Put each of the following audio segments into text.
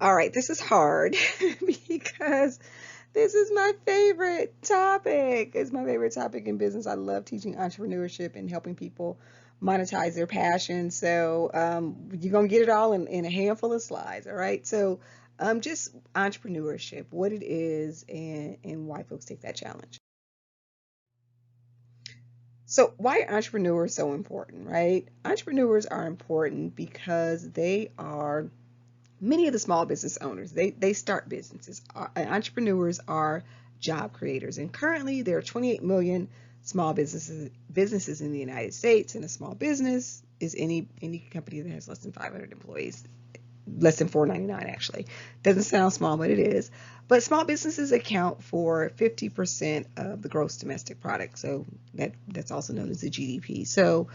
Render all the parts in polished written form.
All right, this is hard because this is my favorite topic. It's my favorite topic in business. I love teaching entrepreneurship and helping people monetize their passion. So you're gonna get it all in a handful of slides. All right. So just entrepreneurship, what it is, and why folks take that challenge. So why are entrepreneurs so important, right? Entrepreneurs are important because they are many of the small business owners, they start businesses. Entrepreneurs are job creators, and currently there are 28 million small businesses in the United States, and a small business is any company that has less than 500 employees, less than 499 actually. Doesn't sound small, but it is. But small businesses account for 50% of the gross domestic product, so that's also known as the GDP. So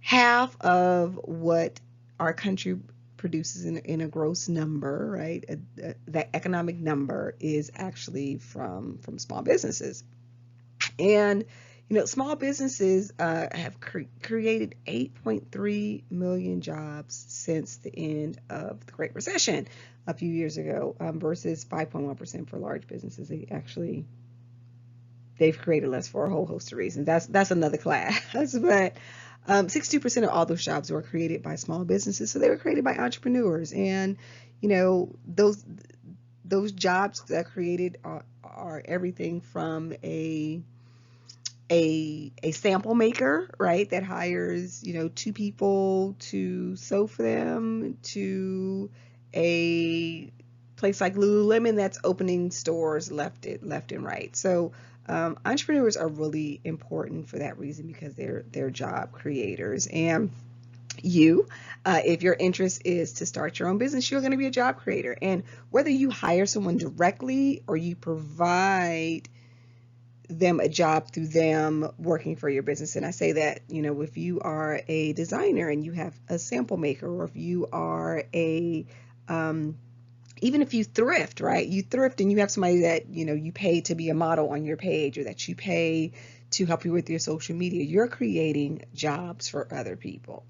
half of what our country produces in a gross number, right? That economic number is actually from small businesses. And small businesses have created 8.3 million jobs since the end of the Great Recession a few years ago, versus 5.1% for large businesses. They've created less for a whole host of reasons. That's another class. But 62% of all those jobs were created by small businesses, so they were created by entrepreneurs. And you know those jobs that are created are everything from a sample maker, right, that hires two people to sew for them, to a place like Lululemon that's opening stores left and right. So entrepreneurs are really important for that reason, because they're job creators. And if your interest is to start your own business, you're going to be a job creator. And whether you hire someone directly or you provide them a job through them working for your business. And I say that, if you are a designer and you have a sample maker, or if you are um, even if you thrift, right? You thrift and you have somebody that, you pay to be a model on your page, or that you pay to help you with your social media, you're creating jobs for other people.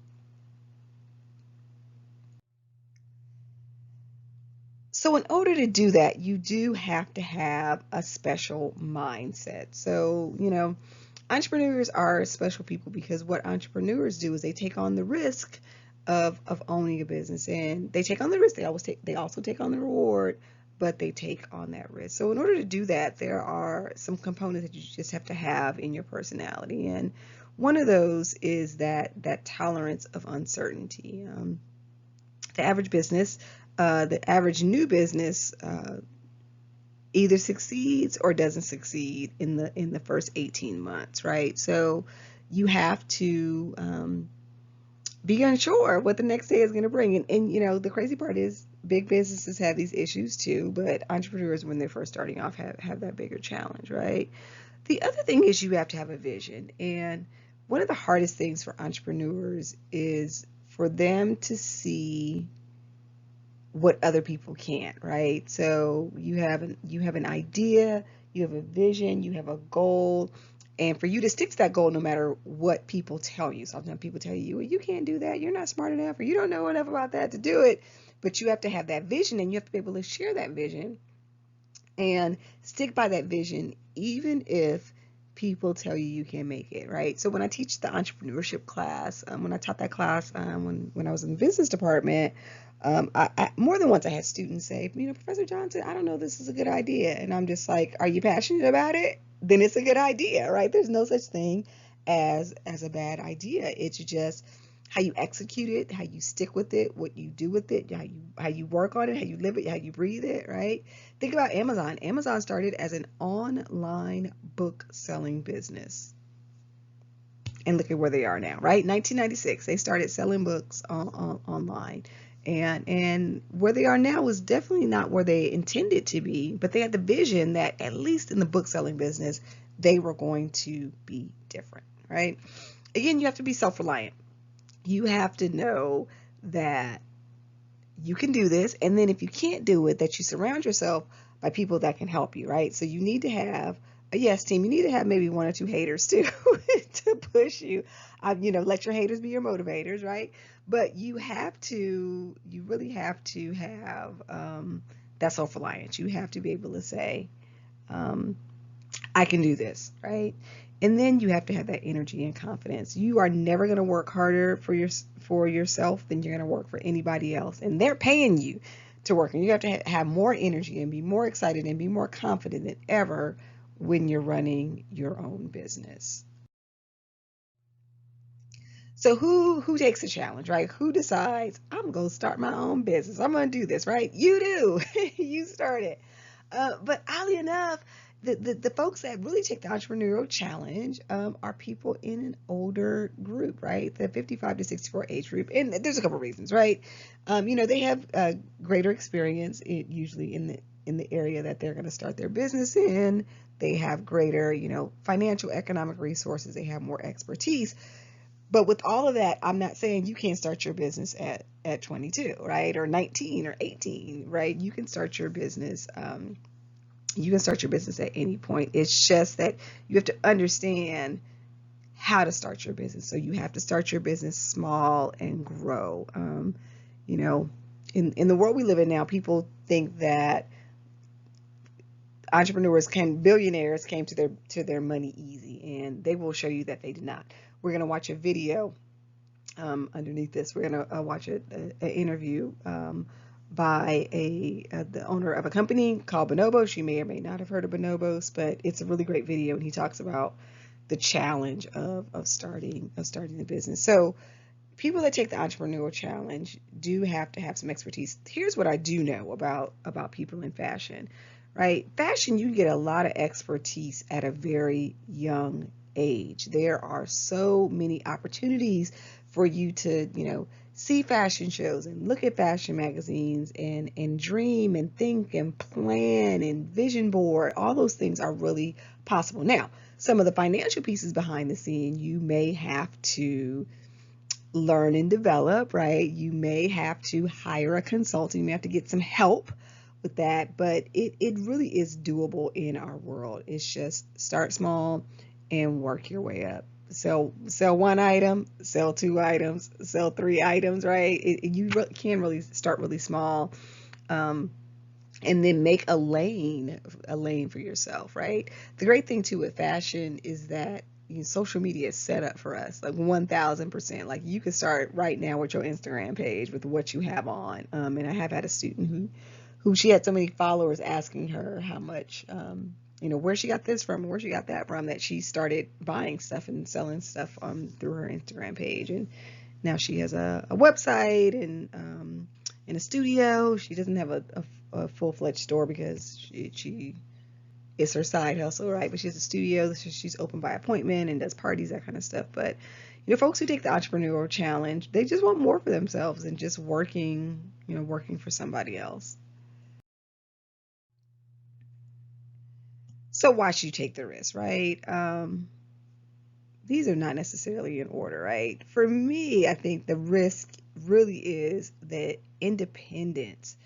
So in order to do that, you do have to have a special mindset. So, entrepreneurs are special people, because what entrepreneurs do is they take on the risk of owning a business, and they take on the risk. They also take on the reward, but they take on that risk. So in order to do that, there are some components that you just have to have in your personality, and one of those is that tolerance of uncertainty. The average new business either succeeds or doesn't succeed in the first 18 months, right? So you have to be unsure what the next day is going to bring. And the crazy part is big businesses have these issues too, but entrepreneurs, when they're first starting off, have that bigger challenge, right? The other thing is you have to have a vision. And one of the hardest things for entrepreneurs is for them to see what other people can't, right? So you have an idea, you have a vision, you have a goal, and for you to stick to that goal no matter what people tell you. Sometimes people tell you, well, you can't do that, you're not smart enough, or you don't know enough about that to do it. But you have to have that vision, and you have to be able to share that vision and stick by that vision, even if people tell you you can't make it, right? So when I teach the entrepreneurship class, when I taught that class, when I was in the business department, more than once I had students say, Professor Johnson, I don't know, this is a good idea. And I'm just like, are you passionate about it? Then it's a good idea, right? There's no such thing as a bad idea. It's just how you execute it, how you stick with it, what you do with it, how you work on it, how you live it, how you breathe it, right? Think about Amazon. Amazon started as an online book selling business. And look at where they are now, right? 1996, they started selling books online. And where they are now is definitely not where they intended to be, but they had the vision that at least in the book selling business, they were going to be different, right? Again, you have to be self-reliant. You have to know that you can do this, and then if you can't do it, that you surround yourself by people that can help you, right? So you need to have yes, team, you need to have maybe one or two haters too to push you. Let your haters be your motivators, right? But you really have to have that self-reliance. You have to be able to say, um, I can do this, right? And then you have to have that energy and confidence. You are never going to work harder for yourself than you're going to work for anybody else, and they're paying you to work. And you have to have more energy and be more excited and be more confident than ever when you're running your own business. So who takes the challenge, right? Who decides I'm going to start my own business? I'm going to do this, right? You do. You start it. But oddly enough, the folks that really take the entrepreneurial challenge are people in an older group, right? The 55 to 64 age group. And there's a couple reasons, right? They have greater experience usually in the area that they're going to start their business in. They have greater, financial, economic resources. They have more expertise. But with all of that, I'm not saying you can't start your business at 22, right? Or 19 or 18, right? You can start your business at any point. It's just that you have to understand how to start your business. So you have to start your business small and grow. You know, in the world we live in now, people think that billionaires came to their money easy, and they will show you that they did not. We're going to watch a video underneath this. We're going to watch an interview by the owner of a company called Bonobos. She may or may not have heard of Bonobos, but it's a really great video, and he talks about the challenge of starting the business. So people that take the entrepreneurial challenge do have to have some expertise. Here's what I do know about people in fashion, right? Fashion, you get a lot of expertise at a very young age. There are so many opportunities for you to, see fashion shows and look at fashion magazines and dream and think and plan and vision board. All those things are really possible. Now, some of the financial pieces behind the scene, you may have to learn and develop, right? You may have to hire a consultant. You may have to get some help with that, but it really is doable in our world. It's just start small and work your way up. Sell one item, sell two items, sell three items, right? You can really start really small, and then make a lane for yourself, right? The great thing too with fashion is that social media is set up for us like 1000%. Like you could start right now with your Instagram page with what you have on. And I have had a student who she had so many followers asking her how much, where she got this from, where she got that from, that she started buying stuff and selling stuff through her Instagram page. And now she has a website and a studio. She doesn't have a full-fledged store because she it's her side hustle, right? But she has a studio, so she's open by appointment and does parties, that kind of stuff. But folks who take the entrepreneurial challenge, they just want more for themselves than just working for somebody else. So why should you take the risk, right? These are not necessarily in order, right? For me, I think the risk really is the independence,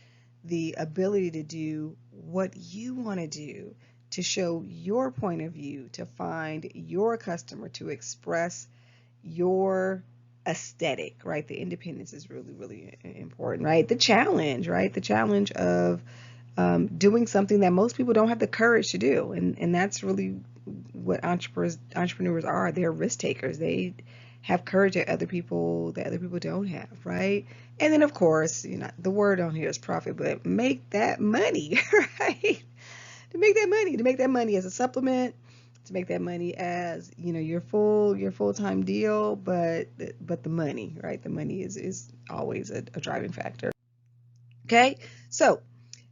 the ability to do what you want to do, to show your point of view, to find your customer, to express your aesthetic, right? The independence is really, really important, right? The challenge, right? The challenge of doing something that most people don't have the courage to do. And that's really what entrepreneurs are. They're risk takers. They have courage that other people don't have, right? And then of course, the word on here is profit, but make that money, right? To make that money as a supplement, to make that money as, your full-time deal, but the money, right? The money is always a driving factor. Okay? So,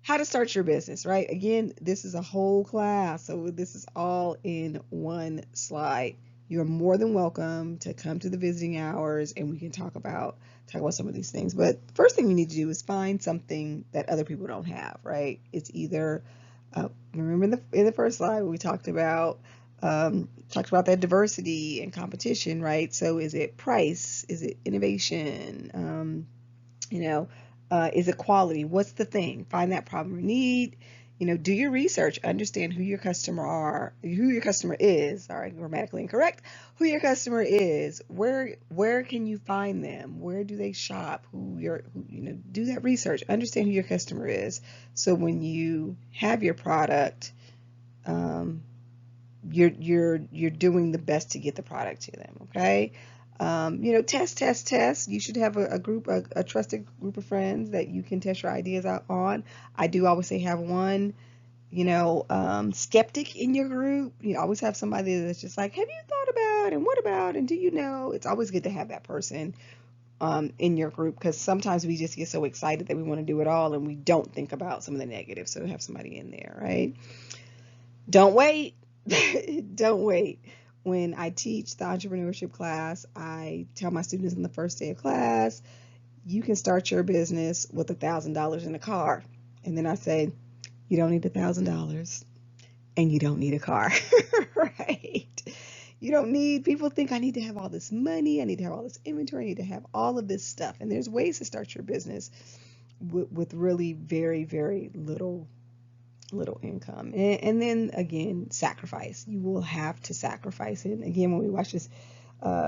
how to start your business, right? Again, this is a whole class, so this is all in one slide. You're more than welcome to come to the visiting hours and we can talk about some of these things. But first thing you need to do is find something that other people don't have, right? It's either remember in the first slide we talked about that diversity and competition, right? So is it price? Is it innovation? Is it quality? What's the thing? Find that problem or need. Do your research, understand who your customer is. Sorry, grammatically incorrect. Who your customer is, where can you find them, where do they shop, do that research, understand who your customer is. So when you have your product, um, you're doing the best to get the product to them. Okay. Test. You should have a trusted group of friends that you can test your ideas out on. I do always say have one, skeptic in your group. You always have somebody that's just like, have you thought about, and what about, and do you know? It's always good to have that person in your group, because sometimes we just get so excited that we want to do it all and we don't think about some of the negatives. So have somebody in there, right? Don't wait. Don't wait. When I teach the entrepreneurship class, I tell my students on the first day of class, you can start your business with $1,000 in a car. And then I say, you don't need $1,000 and you don't need a car, right? You don't need, people think I need to have all this money, I need to have all this inventory, I need to have all of this stuff. And there's ways to start your business with really very, very little income. And then again, sacrifice. You will have to sacrifice. And again, when we watch this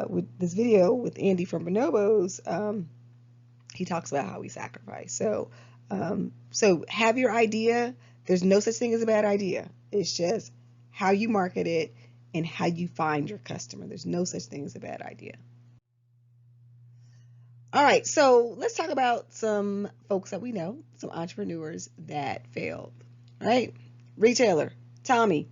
with this video with Andy from Bonobos, he talks about how we sacrifice. So have your idea. There's no such thing as a bad idea. It's just how you market it and how you find your customer. There's no such thing as a bad idea. All right, so let's talk about some folks that we know, some entrepreneurs that failed, right? Retailer, Tommy,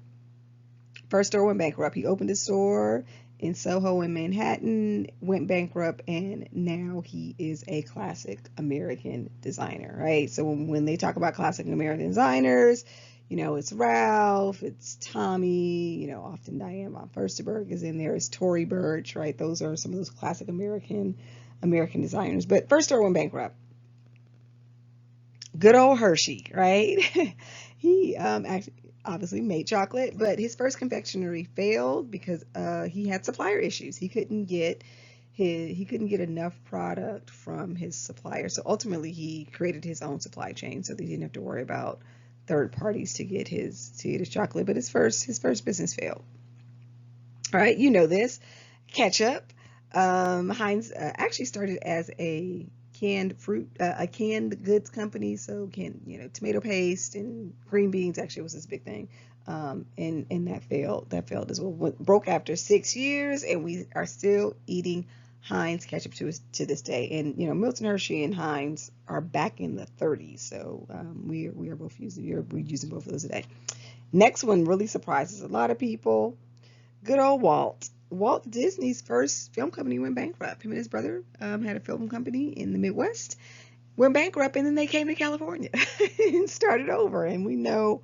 first store went bankrupt. He opened a store in Soho in Manhattan, went bankrupt, and now he is a classic American designer, right? So when they talk about classic American designers, it's Ralph, it's Tommy, often Diane von Furstenberg is in there, it's Tory Burch, right? Those are some of those classic American designers. But first store went bankrupt. Good old Hershey, right? He actually obviously made chocolate, but his first confectionery failed because he had supplier issues. He couldn't get enough product from his supplier. So ultimately he created his own supply chain so that he didn't have to worry about third parties to get his chocolate. But his first business failed. All right, you know this. Ketchup. Heinz actually started as a canned goods company. So tomato paste and green beans actually was this big thing. And that failed. That failed as well. Broke after 6 years, and we are still eating Heinz ketchup to this day. And Milton Hershey and Heinz are back in the 30s. So we are both we're using both of those today. Next one really surprises a lot of people. Good old Walt. Walt Disney's first film company went bankrupt. Him and his brother had a film company in the Midwest, went bankrupt, and then they came to California and started over. And we know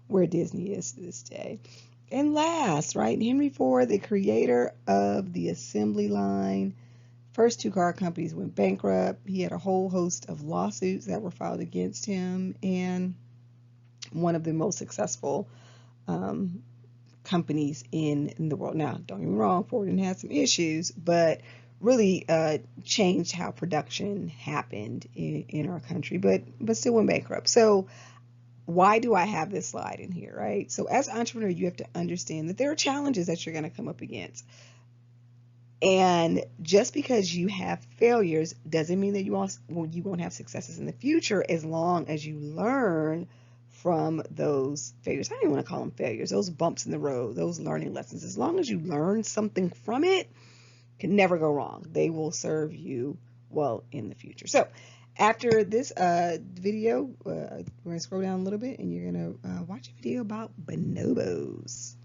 where Disney is to this day. And last, right, Henry Ford, the creator of the assembly line, first two car companies went bankrupt. He had a whole host of lawsuits that were filed against him, and one of the most successful companies in the world. Now, don't get me wrong, Ford had some issues, but really changed how production happened in our country, but still went bankrupt. So why do I have this slide in here, right? So as an entrepreneur, you have to understand that there are challenges that you're going to come up against. And just because you have failures doesn't mean that you won't have successes in the future, as long as you learn from those failures. I don't even want to call them failures, those bumps in the road, those learning lessons. As long as you learn something from it, can never go wrong. They will serve you well in the future. So after this video, we're going to scroll down a little bit and you're going to watch a video about bonobos.